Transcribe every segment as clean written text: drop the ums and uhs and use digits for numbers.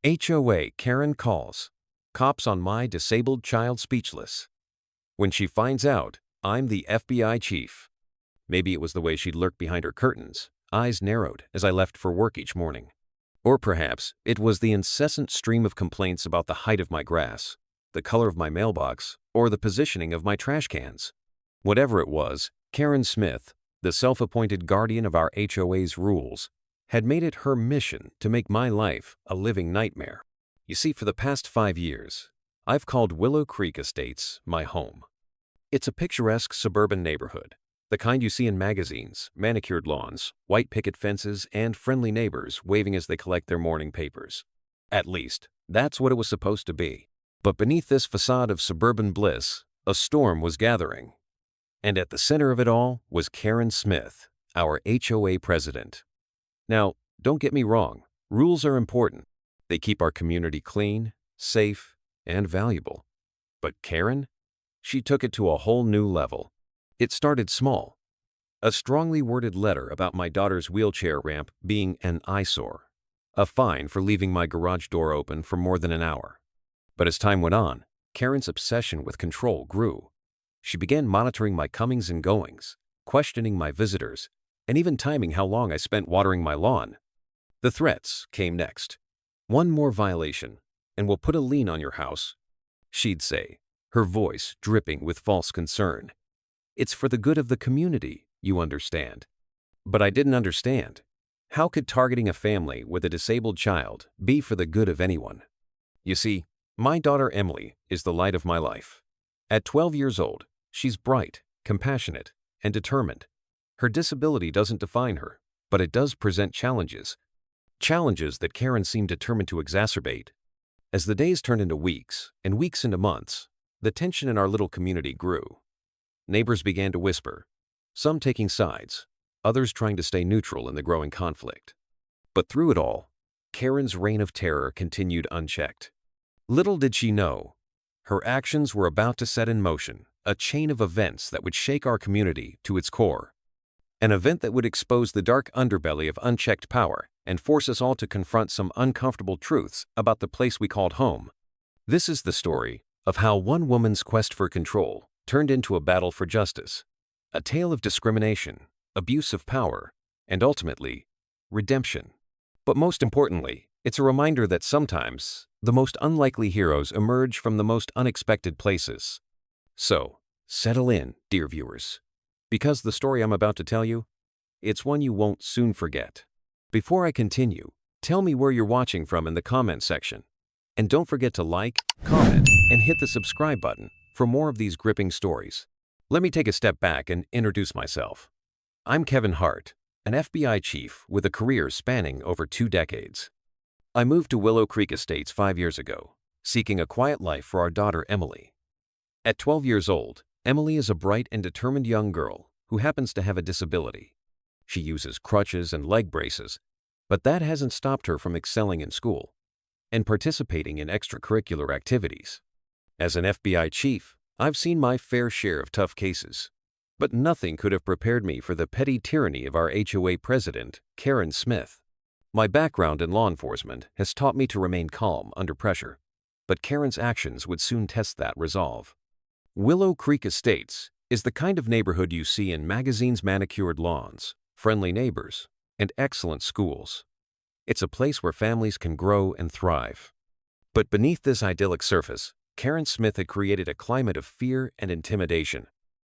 HOA Karen calls. Cops on my disabled child speechless. When she finds out, I'm the FBI chief. Maybe it was the way she'd lurk behind her curtains, eyes narrowed as I left for work each morning. Or perhaps it was the incessant stream of complaints about the height of my grass, the color of my mailbox, or the positioning of my trash cans. Whatever it was, Karen Smith, the self-appointed guardian of our HOA's rules, had made it her mission to make my life a living nightmare. You see, for the past 5 years, I've called Willow Creek Estates my home. It's a picturesque suburban neighborhood, the kind you see in magazines, manicured lawns, white picket fences, and friendly neighbors waving as they collect their morning papers. At least, that's what it was supposed to be. But beneath this facade of suburban bliss, a storm was gathering. And at the center of it all was Karen Smith, our HOA president. Now, don't get me wrong, rules are important. They keep our community clean, safe, and valuable. But Karen? She took it to a whole new level. It started small. A strongly worded letter about my daughter's wheelchair ramp being an eyesore. A fine for leaving my garage door open for more than an hour. But as time went on, Karen's obsession with control grew. She began monitoring my comings and goings, questioning my visitors, and even timing how long I spent watering my lawn. The threats came next. One more violation, and we'll put a lien on your house, she'd say, her voice dripping with false concern. It's for the good of the community, you understand. But I didn't understand. How could targeting a family with a disabled child be for the good of anyone? You see, my daughter Emily is the light of my life. At 12 years old, she's bright, compassionate, and determined. Her disability doesn't define her, but it does present challenges. Challenges that Karen seemed determined to exacerbate. As the days turned into weeks, and weeks into months, the tension in our little community grew. Neighbors began to whisper, some taking sides, others trying to stay neutral in the growing conflict. But through it all, Karen's reign of terror continued unchecked. Little did she know, her actions were about to set in motion a chain of events that would shake our community to its core. An event that would expose the dark underbelly of unchecked power and force us all to confront some uncomfortable truths about the place we called home. This is the story of how one woman's quest for control turned into a battle for justice, a tale of discrimination, abuse of power, and ultimately, redemption. But most importantly, it's a reminder that sometimes the most unlikely heroes emerge from the most unexpected places. So, settle in, dear viewers, because the story I'm about to tell you, it's one you won't soon forget. Before I continue, tell me where you're watching from in the comment section. And don't forget to like, comment, and hit the subscribe button for more of these gripping stories. Let me take a step back and introduce myself. I'm Kevin Hart, an FBI chief with a career spanning over 2 decades. I moved to Willow Creek Estates 5 years ago, seeking a quiet life for our daughter Emily. At 12 years old, Emily is a bright and determined young girl who happens to have a disability. She uses crutches and leg braces, but that hasn't stopped her from excelling in school and participating in extracurricular activities. As an FBI chief, I've seen my fair share of tough cases, but nothing could have prepared me for the petty tyranny of our HOA president, Karen Smith. My background in law enforcement has taught me to remain calm under pressure, but Karen's actions would soon test that resolve. Willow Creek Estates is the kind of neighborhood you see in magazines' manicured lawns, friendly neighbors, and excellent schools. It's a place where families can grow and thrive. But beneath this idyllic surface, Karen Smith had created a climate of fear and intimidation.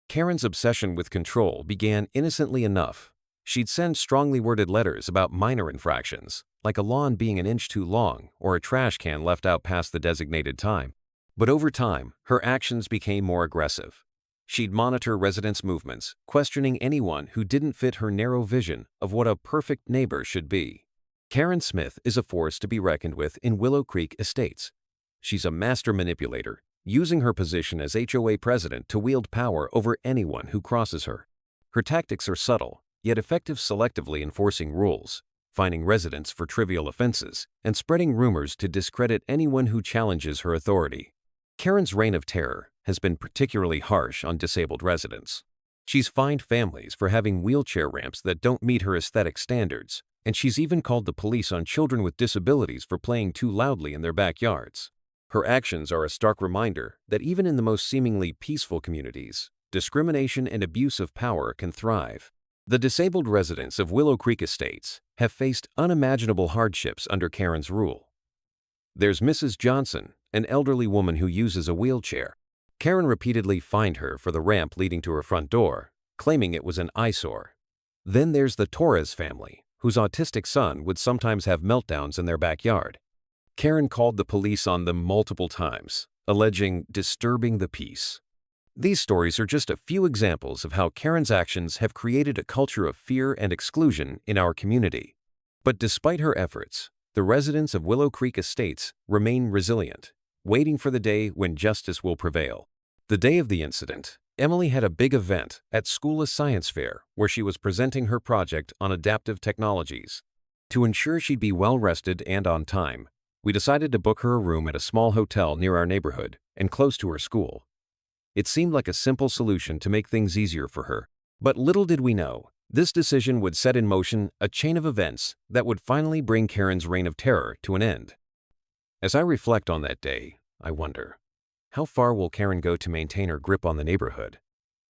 Karen's obsession with control began innocently enough. She'd send strongly worded letters about minor infractions, like a lawn being an inch too long or a trash can left out past the designated time. But over time, her actions became more aggressive. She'd monitor residents' movements, questioning anyone who didn't fit her narrow vision of what a perfect neighbor should be. Karen Smith is a force to be reckoned with in Willow Creek Estates. She's a master manipulator, using her position as HOA president to wield power over anyone who crosses her. Her tactics are subtle, yet effective, selectively enforcing rules, fining residents for trivial offenses, and spreading rumors to discredit anyone who challenges her authority. Karen's reign of terror has been particularly harsh on disabled residents. She's fined families for having wheelchair ramps that don't meet her aesthetic standards, And she's even called the police on children with disabilities for playing too loudly in their backyards. Her actions are a stark reminder that even in the most seemingly peaceful communities, discrimination and abuse of power can thrive. The disabled residents of Willow Creek Estates have faced unimaginable hardships under Karen's rule. There's Mrs. Johnson, an elderly woman who uses a wheelchair. Karen repeatedly fined her for the ramp leading to her front door, claiming it was an eyesore. Then there's the Torres family, whose autistic son would sometimes have meltdowns in their backyard. Karen called the police on them multiple times, alleging disturbing the peace. These stories are just a few examples of how Karen's actions have created a culture of fear and exclusion in our community. But despite her efforts, the residents of Willow Creek Estates remain resilient, waiting for the day when justice will prevail. The day of the incident, Emily had a big event at school's science fair where she was presenting her project on adaptive technologies. To ensure she'd be well rested and on time, we decided to book her a room at a small hotel near our neighborhood and close to her school. It seemed like a simple solution to make things easier for her, but little did we know, this decision would set in motion a chain of events that would finally bring Karen's reign of terror to an end. As I reflect on that day, I wonder, how far will Karen go to maintain her grip on the neighborhood?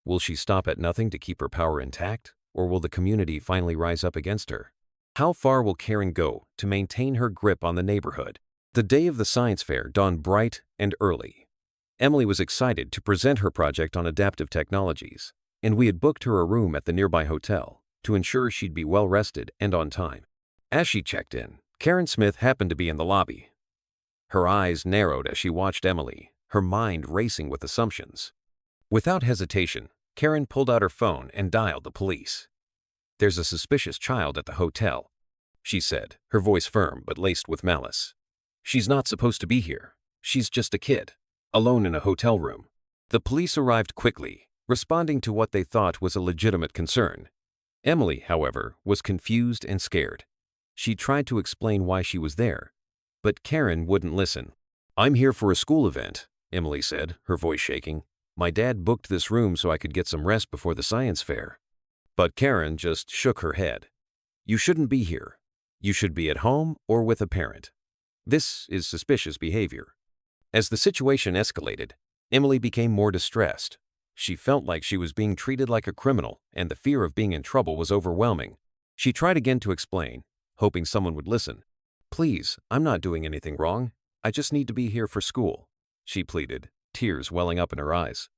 Will she stop at nothing to keep her power intact, or will the community finally rise up against her? How far will Karen go to maintain her grip on the neighborhood? The day of the science fair dawned bright and early. Emily was excited to present her project on adaptive technologies, and we had booked her a room at the nearby hotel to ensure she'd be well rested and on time. As she checked in, Karen Smith happened to be in the lobby. Her eyes narrowed as she watched Emily, her mind racing with assumptions. Without hesitation, Karen pulled out her phone and dialed the police. "There's a suspicious child at the hotel," she said, her voice firm but laced with malice. "She's not supposed to be here. She's just a kid, alone in a hotel room." The police arrived quickly, responding to what they thought was a legitimate concern. Emily, however, was confused and scared. She tried to explain why she was there, but Karen wouldn't listen. "I'm here for a school event," Emily said, her voice shaking. "My dad booked this room so I could get some rest before the science fair." But Karen just shook her head. "You shouldn't be here. You should be at home or with a parent. This is suspicious behavior." As the situation escalated, Emily became more distressed. She felt like she was being treated like a criminal, and the fear of being in trouble was overwhelming. She tried again to explain, hoping someone would listen. "Please, I'm not doing anything wrong. I just need to be here for school," she pleaded, tears welling up in her eyes.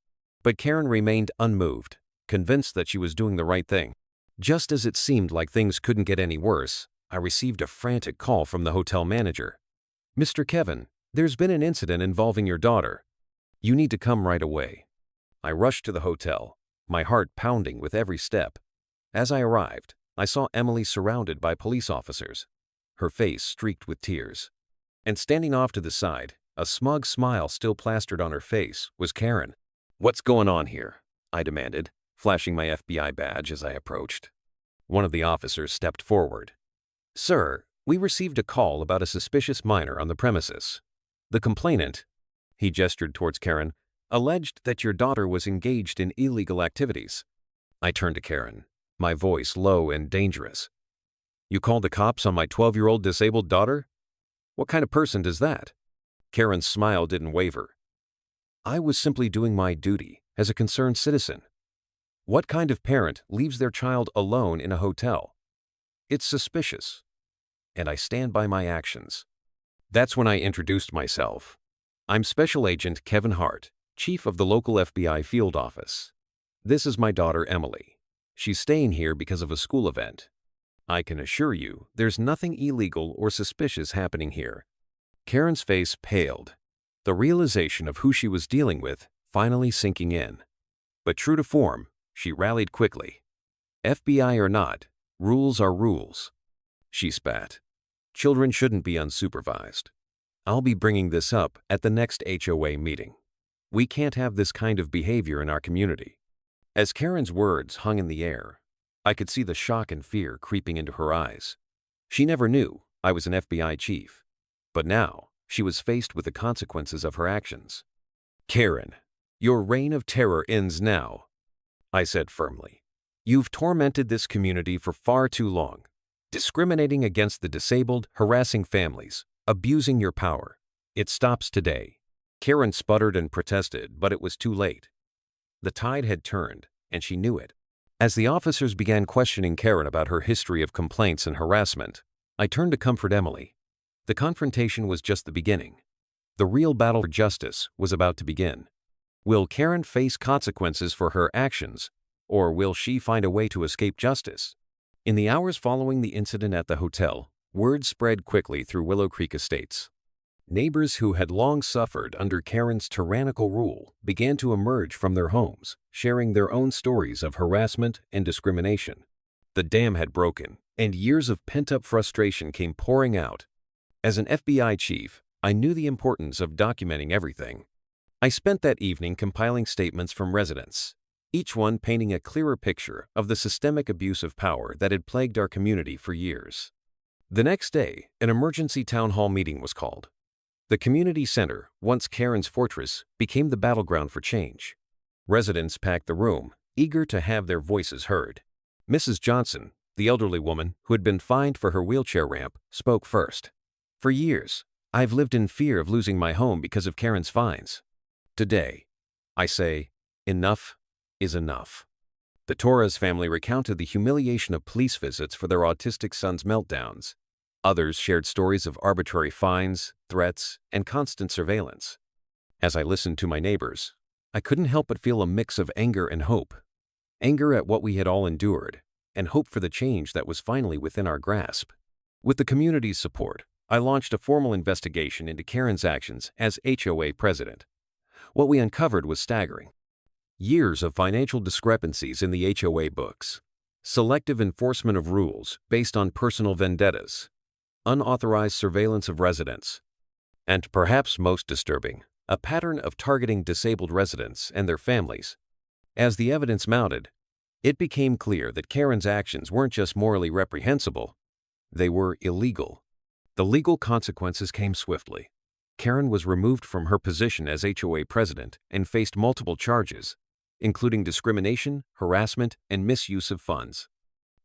But Karen remained unmoved, convinced that she was doing the right thing. Just as it seemed like things couldn't get any worse, I received a frantic call from the hotel manager. "Mr. Kevin, there's been an incident involving your daughter. You need to come right away." I rushed to the hotel, my heart pounding with every step. As I arrived, I saw Emily surrounded by police officers, her face streaked with tears. And standing off to the side, a smug smile still plastered on her face, was Karen. "What's going on here?" I demanded, flashing my FBI badge as I approached. One of the officers stepped forward. "Sir, we received a call about a suspicious minor on the premises. The complainant," he gestured towards Karen, "alleged that your daughter was engaged in illegal activities." I turned to Karen, my voice low and dangerous. "You called the cops on my 12-year-old disabled daughter? What kind of person does that?" Karen's smile didn't waver. "I was simply doing my duty as a concerned citizen. What kind of parent leaves their child alone in a hotel? It's suspicious, and I stand by my actions." That's when I introduced myself. "I'm Special Agent Kevin Hart, Chief of the local FBI field office. This is my daughter Emily. She's staying here because of a school event. I can assure you there's nothing illegal or suspicious happening here." Karen's face paled, the realization of who she was dealing with finally sinking in. But true to form, she rallied quickly. "FBI or not, rules are rules," she spat. "Children shouldn't be unsupervised. I'll be bringing this up at the next HOA meeting. We can't have this kind of behavior in our community." As Karen's words hung in the air, I could see the shock and fear creeping into her eyes. She never knew I was an FBI chief, but now she was faced with the consequences of her actions. "Karen, your reign of terror ends now," I said firmly. "You've tormented this community for far too long. Discriminating against the disabled, harassing families, abusing your power. It stops today. Karen sputtered and protested, but it was too late. The tide had turned, and she knew it. As the officers began questioning Karen about her history of complaints and harassment, I turned to comfort Emily. The confrontation was just the beginning. The real battle for justice was about to begin. Will Karen face consequences for her actions, or will she find a way to escape justice? In the hours following the incident at the hotel, word spread quickly through Willow Creek Estates. Neighbors who had long suffered under Karen's tyrannical rule began to emerge from their homes, sharing their own stories of harassment and discrimination. The dam had broken, and years of pent-up frustration came pouring out. As an FBI chief, I knew the importance of documenting everything. I spent that evening compiling statements from residents, each one painting a clearer picture of the systemic abuse of power that had plagued our community for years. The next day, an emergency town hall meeting was called. The community center, once Karen's fortress, became the battleground for change. Residents packed the room, eager to have their voices heard. Mrs. Johnson, the elderly woman who had been fined for her wheelchair ramp, spoke first. "For years, I've lived in fear of losing my home because of Karen's fines. Today, I say, enough is enough." The Torres family recounted the humiliation of police visits for their autistic son's meltdowns. Others shared stories of arbitrary fines, threats, and constant surveillance. As I listened to my neighbors, I couldn't help but feel a mix of anger and hope. Anger at what we had all endured, and hope for the change that was finally within our grasp. With the community's support, I launched a formal investigation into Karen's actions as HOA president. What we uncovered was staggering. Years of financial discrepancies in the HOA books, selective enforcement of rules based on personal vendettas, unauthorized surveillance of residents, and perhaps most disturbing, a pattern of targeting disabled residents and their families. As the evidence mounted, it became clear that Karen's actions weren't just morally reprehensible, they were illegal. The legal consequences came swiftly. Karen was removed from her position as HOA president and faced multiple charges, including discrimination, harassment, and misuse of funds.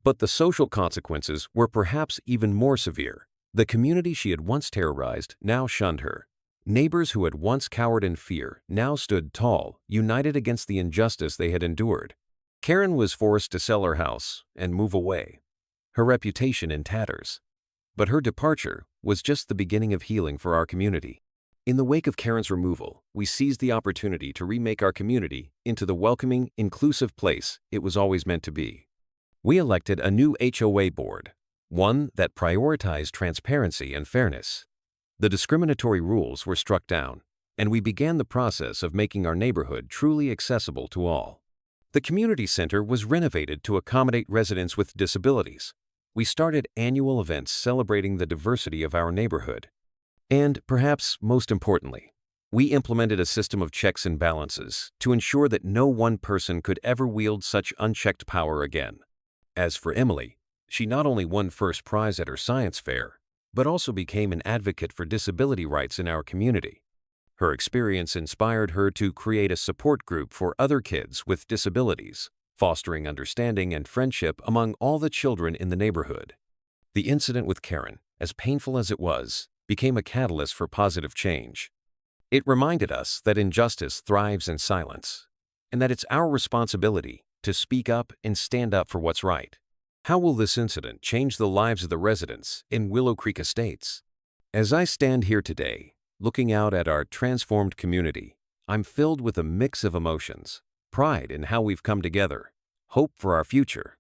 But the social consequences were perhaps even more severe. The community she had once terrorized now shunned her. Neighbors who had once cowered in fear now stood tall, united against the injustice they had endured. Karen was forced to sell her house and move away, her reputation in tatters. But her departure was just the beginning of healing for our community. In the wake of Karen's removal, we seized the opportunity to remake our community into the welcoming, inclusive place it was always meant to be. We elected a new HOA board, one that prioritized transparency and fairness. The discriminatory rules were struck down, and we began the process of making our neighborhood truly accessible to all. The community center was renovated to accommodate residents with disabilities. We started annual events celebrating the diversity of our neighborhood. And, perhaps most importantly, we implemented a system of checks and balances to ensure that no one person could ever wield such unchecked power again. As for Emily, she not only won first prize at her science fair, but also became an advocate for disability rights in our community. Her experience inspired her to create a support group for other kids with disabilities, fostering understanding and friendship among all the children in the neighborhood. The incident with Karen, as painful as it was, became a catalyst for positive change. It reminded us that injustice thrives in silence, and that it's our responsibility to speak up and stand up for what's right. How will this incident change the lives of the residents in Willow Creek Estates? As I stand here today, looking out at our transformed community, I'm filled with a mix of emotions: pride in how we've come together, hope for our future,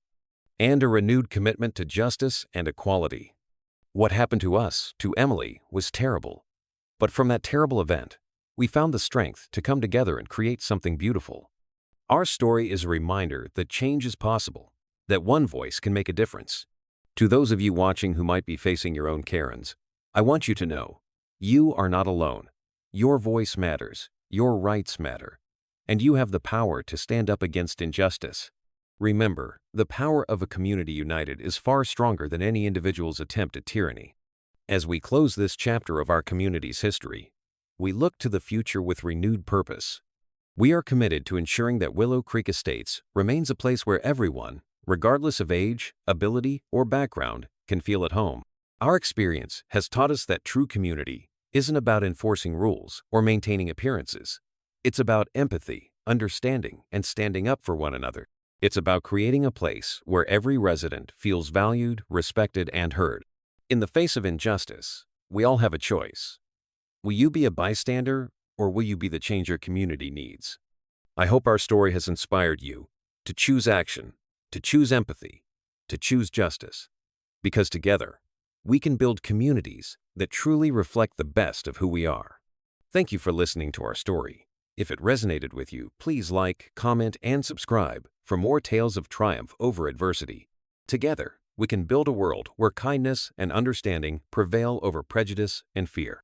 and a renewed commitment to justice and equality. What happened to us, to Emily, was terrible. But from that terrible event, we found the strength to come together and create something beautiful. Our story is a reminder that change is possible, that one voice can make a difference. To those of you watching who might be facing your own Karens, I want you to know, you are not alone. Your voice matters, your rights matter, and you have the power to stand up against injustice. Remember, the power of a community united is far stronger than any individual's attempt at tyranny. As we close this chapter of our community's history, we look to the future with renewed purpose. We are committed to ensuring that Willow Creek Estates remains a place where everyone, regardless of age, ability, or background, can feel at home. Our experience has taught us that true community isn't about enforcing rules or maintaining appearances. It's about empathy, understanding, and standing up for one another. It's about creating a place where every resident feels valued, respected, and heard. In the face of injustice, we all have a choice. Will you be a bystander, or will you be the change your community needs? I hope our story has inspired you to choose action, to choose empathy, to choose justice. Because together, we can build communities that truly reflect the best of who we are. Thank you for listening to our story. If it resonated with you, please like, comment, and subscribe for more tales of triumph over adversity. Together, we can build a world where kindness and understanding prevail over prejudice and fear.